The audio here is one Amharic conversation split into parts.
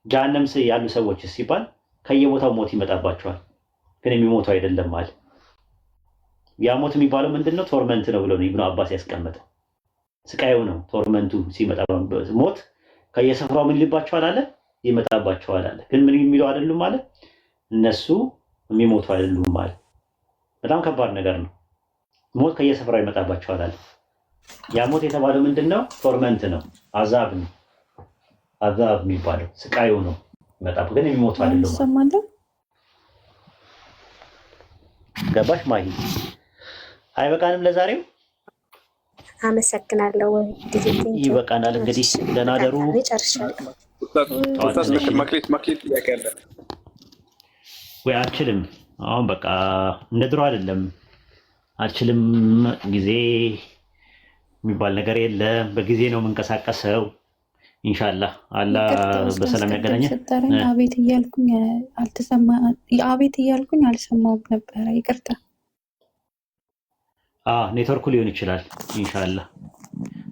ጀሃነም ያሉ ሰዎች ሲባል ከየቦታው ሞት ይመጣባቸዋል፣ ግን የሚሞቱ አይደለም ማለት። ያ ሞት የሚባለው ምንድነው? ቶርመንት ነው ብለው ነው ኢብኑ አባስ ያስቀመጠው። ስቃዩ ነው ቶርመንቱ ሲመጣ ሞት ከየስፍራው ምን ይልባቸዋል አለ ይመጣባቸዋል አለ። ግን ምን የሚለው አይደሉም ማለት እነሱ የሚሞቱ አይደሉም ማለት። በጣም ከባድ ነገር ነው። ሞት ከየስፍራው ይመጣባቸዋል አለ። ያ ሞት የተባለው ምንድነው? ቶርመንት ነው፣ አዛብ ነው። አዛብ የሚባለው ስቃዩ ነው ይመጣው፣ ግን የሚሞቱ አይደሉም። ሰማለሁ። ገባሽ ማሂ? አይበቃንም ለዛሬው? አመሰግናለሁ። ይበቃናል። እንግዲህ ደህና ደሩ። ጨርሻለሁ። ማክሌት ጥያቄ አለ ወይ? አልችልም። አሁን በቃ እንደ ድሮ አይደለም። አልችልም። ጊዜ የሚባል ነገር የለም። በጊዜ ነው የምንቀሳቀሰው። ኢንሻአላህ አላህ በሰላም ያገናኘን። አቤት እያልኩኝ አልሰማሁም ነበረ። ይቅርታ። ኔትወርኩ ሊሆን ይችላል። ኢንሻአላህ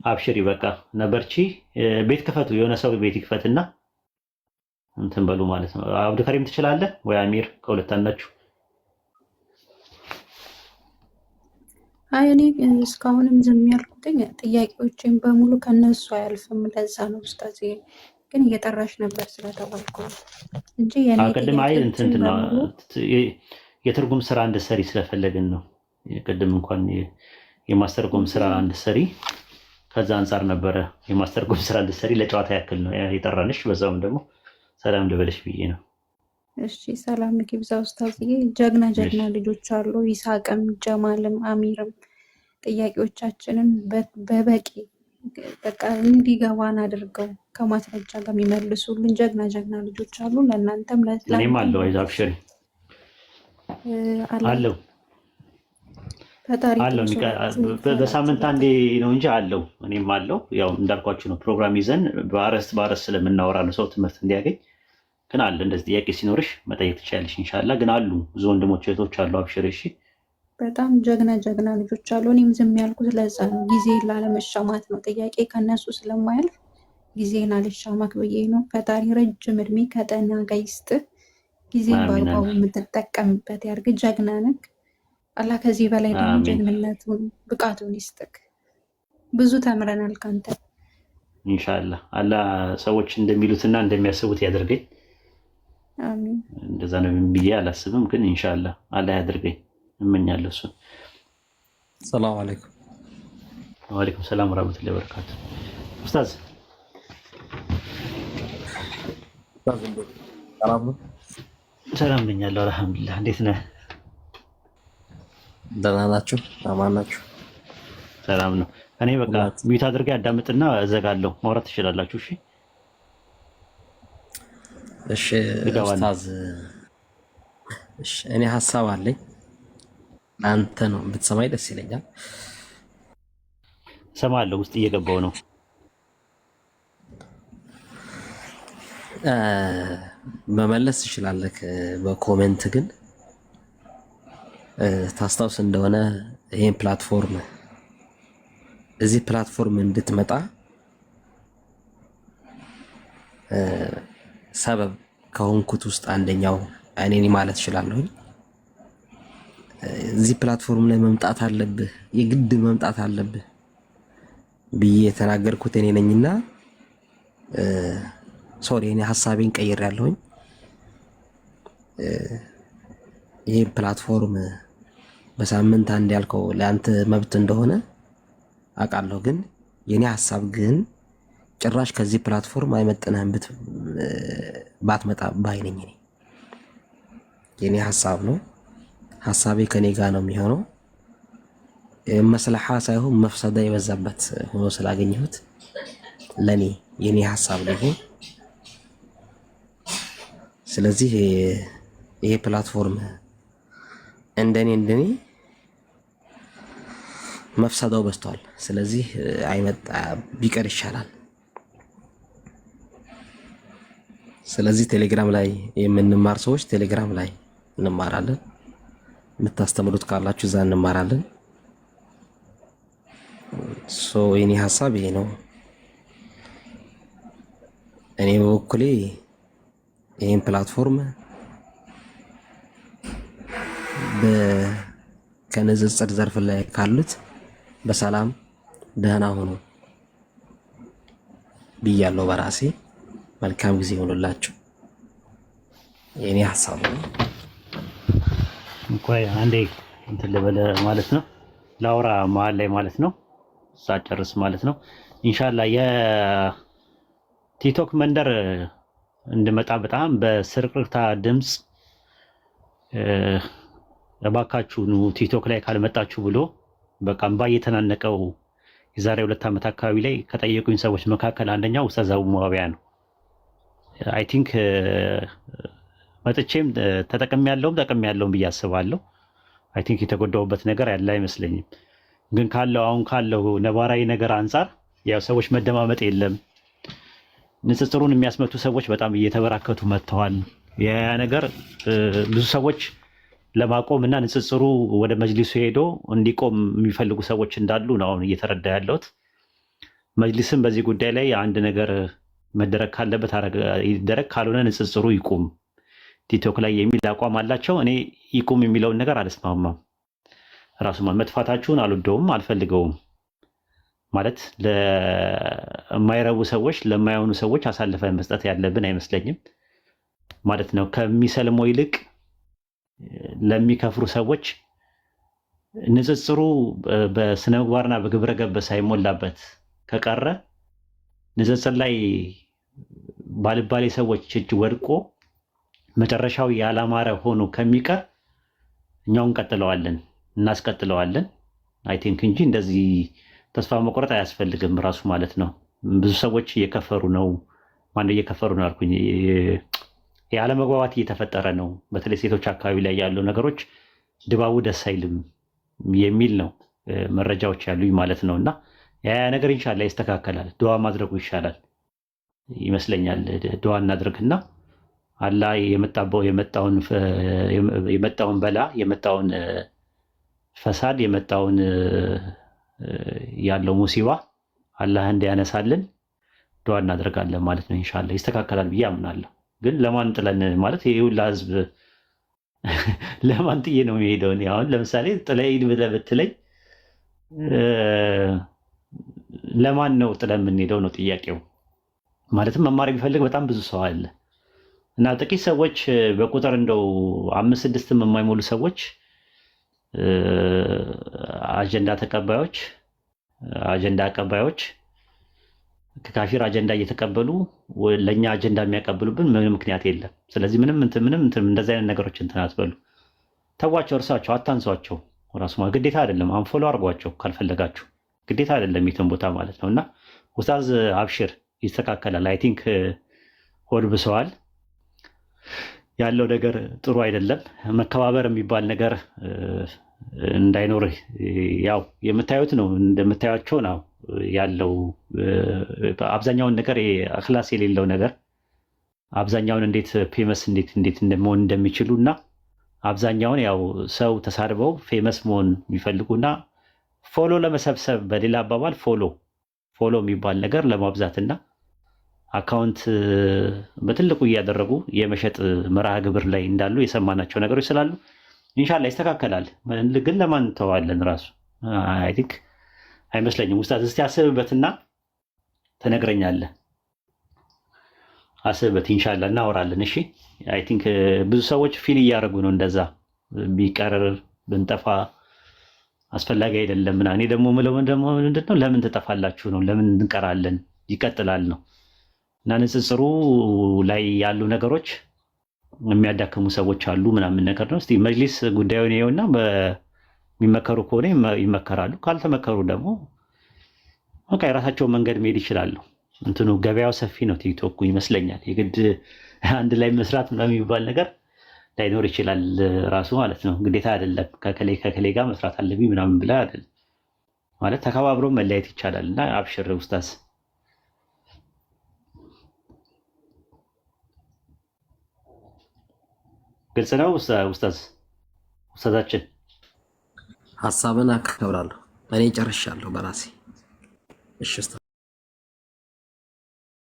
አብሽሪ። በቃ ነበርቺ። ቤት ክፈቱ። የሆነ ሰው ቤት ይክፈትና እንትን በሉ ማለት ነው። አብዱከሪም ትችላለህ ወይ አሚር? ከሁለት አንዳችሁ። አይ እኔ እስካሁንም ዝም ያልኩትኝ ጥያቄዎችን በሙሉ ከነሱ አያልፍም። ለዛ ነው ኡስታዝ ግን እየጠራሽ ነበር ስለተባልኩ እንጂ የኔ ቅድም አይ እንትን የትርጉም ስራ እንድትሰሪ ስለፈለግን ነው። ቅድም እንኳን የማስተርጎም ስራ እንድትሰሪ ከዛ አንፃር ነበረ። የማስተርጎም ስራ እንድትሰሪ ለጨዋታ ያክል ነው የጠራንሽ። በዛውም ደግሞ ሰላም ልበልሽ ብዬ ነው። እሺ ሰላም ይብዛ ኡስታዝዬ። ጀግና ልጆች አሉ፣ ይስሐቅም ጀማልም አሚርም ጥያቄዎቻችንን በበቂ በቃ እንዲገባን አድርገው ከማስረጃ ጋር የሚመልሱልን ጀግና ልጆች አሉ። ለእናንተም እኔም አለው አይዞህ አብሽሪ አለው አለው። በሳምንት አንዴ ነው እንጂ አለው። እኔም አለው። ያው እንዳልኳችሁ ነው ፕሮግራም ይዘን በአረስት ስለምናወራ ነው ሰው ትምህርት እንዲያገኝ። ግን አለ እንደዚህ ጥያቄ ሲኖርሽ መጠየቅ ትችላለሽ ኢንሻአላህ። ግን አሉ ብዙ ወንድሞች እህቶች አሉ። አብሽሪ እሺ። በጣም ጀግና ልጆች አሉ። እኔም ዝም ያልኩት ለዛ ነው፣ ጊዜ ላለመሻማት ነው። ጥያቄ ከነሱ ስለማያልፍ ጊዜን አልሻማክ ብዬ ነው። ፈጣሪ ረጅም እድሜ ከጤና ጋር ይስጥህ፣ ጊዜ በአግባቡ የምትጠቀምበት ያርግ። ጀግና ነህ። አላህ ከዚህ በላይ ደግሞ ጀግንነቱን ብቃቱን ይስጥክ። ብዙ ተምረናል ካንተ ኢንሻአላህ። አላህ ሰዎች እንደሚሉትና እንደሚያስቡት ያደርገኝ። አሚን። እንደዛ ነው ብዬ አላስብም፣ ግን ኢንሻአላህ አላህ ያደርገኝ እመኛለሁ። እሱ ሰላም አለይኩም። ወአለይኩም ሰላም ወራህመቱላሂ ወበረካቱ። ኡስታዝ ሰላም ነኛለሁ አልሐምዱሊላህ። እንዴት ነህ? ደህና ናችሁ? አማን ናችሁ? ሰላም ነው። እኔ በቃ ሚዩት አድርጌ አዳምጥና እዘጋለሁ። ማውራት ትችላላችሁ። እሺ ኡስታዝ። እሺ እኔ ሀሳብ አለኝ፣ አንተ ነው ብትሰማኝ ደስ ይለኛል። እሰማለሁ፣ ውስጥ እየገባው ነው። መመለስ ትችላለህ በኮሜንት ግን ታስታውስ እንደሆነ ይሄን ፕላትፎርም እዚህ ፕላትፎርም እንድትመጣ ሰበብ ከሆንኩት ውስጥ አንደኛው እኔ ነኝ ማለት እችላለሁ። እዚህ ፕላትፎርም ላይ መምጣት አለብህ፣ የግድ መምጣት አለብህ ብዬ የተናገርኩት እኔ ነኝና ሶሪ እኔ ሐሳቤን ቀይሬያለሁኝ። ይሄ ፕላትፎርም በሳምንት አንድ ያልከው ለአንተ መብት እንደሆነ አውቃለሁ፣ ግን የኔ ሐሳብ ግን ጭራሽ ከዚህ ፕላትፎርም አይመጥንህም ባትመጣ ባይ ነኝ። እኔ የኔ ሐሳብ ነው፣ ሐሳቤ ከኔ ጋር ነው የሚሆነው። መስለሓ ሳይሆን መፍሰዳ የበዛበት ሆኖ ስላገኘሁት ለኔ የኔ ሐሳብ ነው ይሄ። ስለዚህ ይሄ ፕላትፎርም እንደኔ መፍሰዳው በዝቷል። ስለዚህ አይመጣ ቢቀር ይሻላል። ስለዚህ ቴሌግራም ላይ የምንማር ሰዎች ቴሌግራም ላይ እንማራለን። የምታስተምሩት ካላችሁ እዛ እንማራለን። የኔ ሐሳብ ይሄ ነው። እኔ በበኩሌ ይህን ፕላትፎርም ከንጽጽር ዘርፍ ላይ ካሉት በሰላም ደህና ሆኖ ብያለሁ። በራሴ መልካም ጊዜ ይሆንላችሁ። የኔ ሀሳብ ነው። እንኳን አንዴ እንትን ልበለ ማለት ነው ላውራ መሀል ላይ ማለት ነው ሳጨርስ ማለት ነው። ኢንሻአላህ የቲክቶክ መንደር እንድመጣ በጣም በስርቅርታ ድምፅ እባካችሁ ኑ ቲክቶክ ላይ ካልመጣችሁ ብሎ በቃ እምባ እየተናነቀው የዛሬ 2 ዓመት አካባቢ ላይ ከጠየቁኝ ሰዎች መካከል አንደኛው ኡስታዝ አቡ ሙአዊያ ነው። አይ ቲንክ መጥቼም ተጠቅሜያለሁም ብዬ አስባለሁ። አይ ቲንክ የተጎዳውበት ነገር ያለ አይመስለኝም። ግን አሁን ካለው ነባራዊ ነገር አንጻር ያው ሰዎች መደማመጥ የለም። ንጽጽሩን የሚያስመቱ ሰዎች በጣም እየተበራከቱ መጥተዋል። ያ ነገር ብዙ ሰዎች ለማቆም እና ንጽጽሩ ወደ መጅሊሱ ሄዶ እንዲቆም የሚፈልጉ ሰዎች እንዳሉ ነው አሁን እየተረዳ ያለሁት። መጅሊስም በዚህ ጉዳይ ላይ አንድ ነገር መደረግ ካለበት ይደረግ፣ ካልሆነ ንጽጽሩ ይቁም ቲክቶክ ላይ የሚል አቋም አላቸው። እኔ ይቁም የሚለውን ነገር አልስማማም። ራሱ መጥፋታችሁን አልወደውም፣ አልፈልገውም። ማለት ለማይረቡ ሰዎች ለማይሆኑ ሰዎች አሳልፈን መስጠት ያለብን አይመስለኝም ማለት ነው። ከሚሰልመው ይልቅ ለሚከፍሩ ሰዎች ንጽጽሩ በስነ ምግባርና በግብረ ገብ ሳይሞላበት ከቀረ ንጽጽር ላይ ባልባሌ ሰዎች እጅ ወድቆ መጨረሻው ያላማረ ሆኖ ከሚቀር እኛው እናስቀጥለዋለን አይ ቲንክ እንጂ እንደዚህ ተስፋ መቁረጥ አያስፈልግም ራሱ ማለት ነው። ብዙ ሰዎች እየከፈሩ ነው አልኩኝ። የአለመግባባት እየተፈጠረ ነው። በተለይ ሴቶች አካባቢ ላይ ያሉ ነገሮች ድባቡ ደስ አይልም የሚል ነው መረጃዎች ያሉኝ ማለት ነው። እና ያ ነገር ኢንሻአላህ ይስተካከላል። ዱዓ ማድረጉ ይሻላል ይመስለኛል። ዱዓ እናድርግና አላህ የመጣውን በላ የመጣውን ፈሳድ የመጣውን ያለው ሙሲባ አላህ እንዲያነሳልን ዱዓ እናደርጋለን ማለት ነው። ኢንሻአላህ ይስተካከላል ብዬ አምናለሁ። ግን ለማን ጥለን ማለት ይሄ ሁላ ህዝብ ለማን ጥዬ ነው የሚሄደው? አሁን ለምሳሌ ጥለኝ ብለህ ብትለኝ ለማን ነው ጥለን የምንሄደው ነው ጥያቄው። ማለትም መማር የሚፈልግ በጣም ብዙ ሰው አለ እና ጥቂት ሰዎች በቁጥር እንደው 5-6 የማይሞሉ ሰዎች አጀንዳ አቀባዮች ከካፊር አጀንዳ እየተቀበሉ ለኛ አጀንዳ የሚያቀብሉብን ምንም ምክንያት የለም። ስለዚህ ምንም እንደዚህ አይነት ነገሮች እንትን አትበሉ፣ ተዋቸው፣ እርሳቸው፣ አታንሷቸው። ራሱ ግዴታ አይደለም። አንፎሎ አድርጓቸው ካልፈለጋችሁ ግዴታ አይደለም የትም ቦታ ማለት ነው። እና ኡስታዝ አብሽር ይስተካከላል። አይ ቲንክ ሆድ ብሰዋል ያለው ነገር ጥሩ አይደለም። መከባበር የሚባል ነገር እንዳይኖር ያው የምታዩት ነው፣ እንደምታዩቸው ነው ያለው አብዛኛውን ነገር አክላስ የሌለው ነገር አብዛኛውን እንዴት ፌመስ እንዴት መሆን እንደሚችሉ እና አብዛኛውን ያው ሰው ተሳድበው ፌመስ መሆን የሚፈልጉና ፎሎ ለመሰብሰብ በሌላ አባባል ፎሎ የሚባል ነገር ለማብዛትና አካውንት በትልቁ እያደረጉ የመሸጥ መርሃ ግብር ላይ እንዳሉ የሰማናቸው ነገሮች ስላሉ ኢንሻአላህ ይስተካከላል። ግን ለማን ተዋለን ራሱ አይ ቲንክ አይመስለኝም። ኡስታዝ እስቲ አስብበትና ተነግረኛለህ። አስብበት ኢንሻአላህ እናወራለን። እሺ አይ ቲንክ ብዙ ሰዎች ፊል እያደረጉ ነው እንደዛ ቢቀር ብንጠፋ አስፈላጊ አይደለም። እኔ ደግሞ ምለው ምንድነው ለምን ትጠፋላችሁ ነው፣ ለምን እንቀራለን ይቀጥላል ነው። እና ንጽጽሩ ላይ ያሉ ነገሮች የሚያዳክሙ ሰዎች አሉ ምናምን ነገር ነው። እስቲ መጅሊስ ጉዳዩን ይኸውና የሚመከሩ ከሆነ ይመከራሉ፣ ካልተመከሩ ደግሞ በቃ የራሳቸውን መንገድ መሄድ ይችላሉ። እንትኑ ገበያው ሰፊ ነው ቲክቶክ ይመስለኛል። የግድ አንድ ላይ መስራት ምናምን የሚባል ነገር ላይኖር ይችላል ራሱ ማለት ነው። ግዴታ አይደለም ከከሌ ጋር መስራት አለብኝ ምናምን ብላ አይደለም ማለት ተከባብሮ መለያየት ይቻላል። እና አብሽር ኡስታዝ። ግልጽ ነው ኡስታዛችን። ሀሳብን አከብራለሁ። እኔ ጨርሻለሁ በራሴ። እሺ